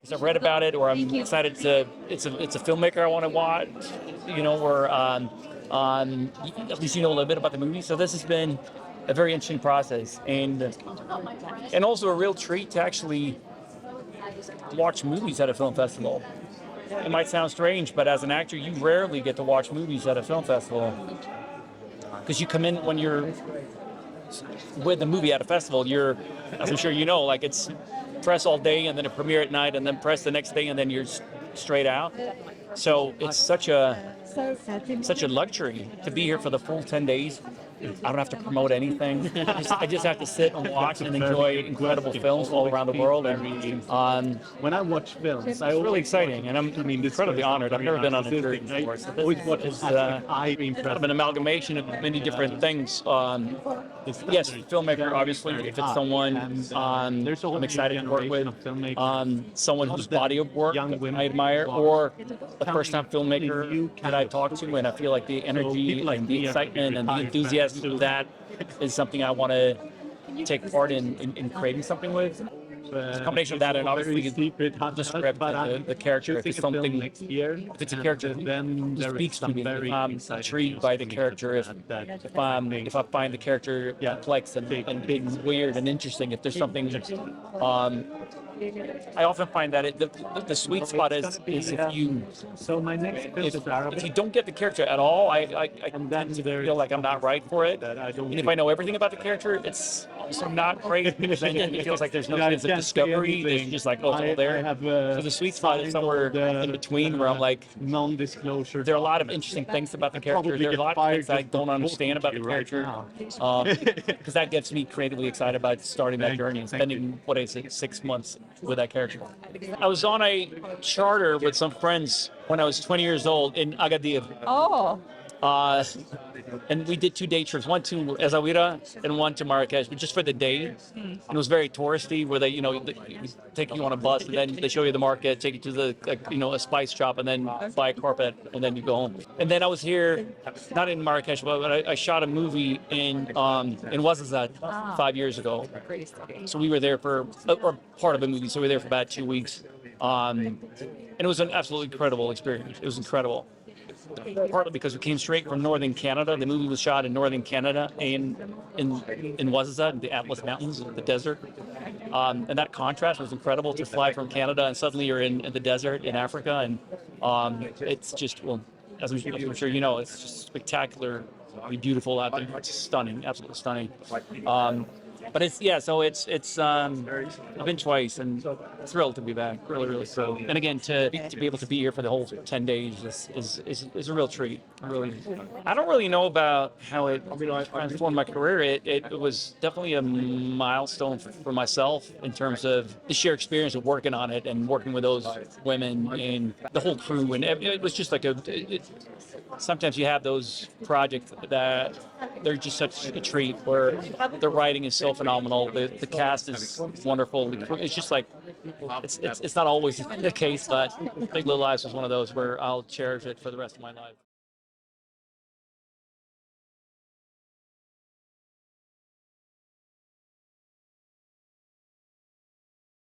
because I've read about it, or I'm excited to. It's a filmmaker I want to watch. Or at least a little bit about the movie. So this has been a very interesting process, and also a real treat to actually watch movies at a film festival. It might sound strange, but as an actor, you rarely get to watch movies at a film festival because you come in when you're with the movie at a festival. You're, as I'm sure you know, like it's press all day and then a premiere at night and then press the next day and then you're straight out. So it's such a luxury to be here for the full 10 days. I don't have to promote anything. I just have to sit and watch and enjoy incredible films all around the world. And when I watch films, it's really exciting, and I'm incredibly honored. I've never been on a jury before, so this is kind of an amalgamation of many different things. Yes, filmmaker, obviously, if it's someone I'm excited to work with, someone whose body of work I admire, or a first-time filmmaker that I talk to, and I feel like the energy and the excitement and the enthusiasm of that is something I want to take part in creating something with. It's a combination of that and obviously the script, the character. If it's something, if it's a character that speaks to me, if I'm intrigued by the character, if I find the character complex and big and weird and interesting, if there's something, I often find that the sweet spot is if you don't get the character at all, I tend to feel like I'm not right for it. And if I know everything about the character, it's also not great because then it feels like there's no sense of discovery. There's just like, oh, it's all there. So the sweet spot is somewhere in between where I'm like, non-disclosure. there are a lot of interesting things about the character. There are a lot of things that I don't understand about the character. Because that gets me creatively excited about starting that journey and spending, 6 months with that character. I was on a charter with some friends when I was 20 years old in Agadir. Oh. And we did 2 day trips, one to Essaouira and one to Marrakech, but just for the day. And it was very touristy, where they, they take you on a bus and then they show you the market, take you to the, a spice shop, and then buy a carpet, and then you go home. And then I was here, not in Marrakech, but I shot a movie in Ouarzazate 5 years ago. So we were there for, or part of a movie, so we were there for about 2 weeks. And it was an absolutely incredible experience. It was incredible. Partly because we came straight from northern Canada. The movie was shot in northern Canada in Ouarzazate, the Atlas Mountains, the desert. And that contrast was incredible, to fly from Canada and suddenly you're in the desert in Africa. And it's just, well, as I'm sure you know, it's just spectacular, beautiful out there. It's stunning, absolutely stunning. But I've been twice and thrilled to be back, really thrilled. And again, to be able to be here for the whole 10 days is a real treat. I don't really know about how it transformed my career. It was definitely a milestone for myself in terms of the sheer experience of working on it and working with those women and the whole crew. And it was just like sometimes you have those projects that they're just such a treat, where the writing is so phenomenal, the cast is wonderful. It's just like it's not always the case, but Big Little Lies was one of those where I'll cherish it for the rest of my life.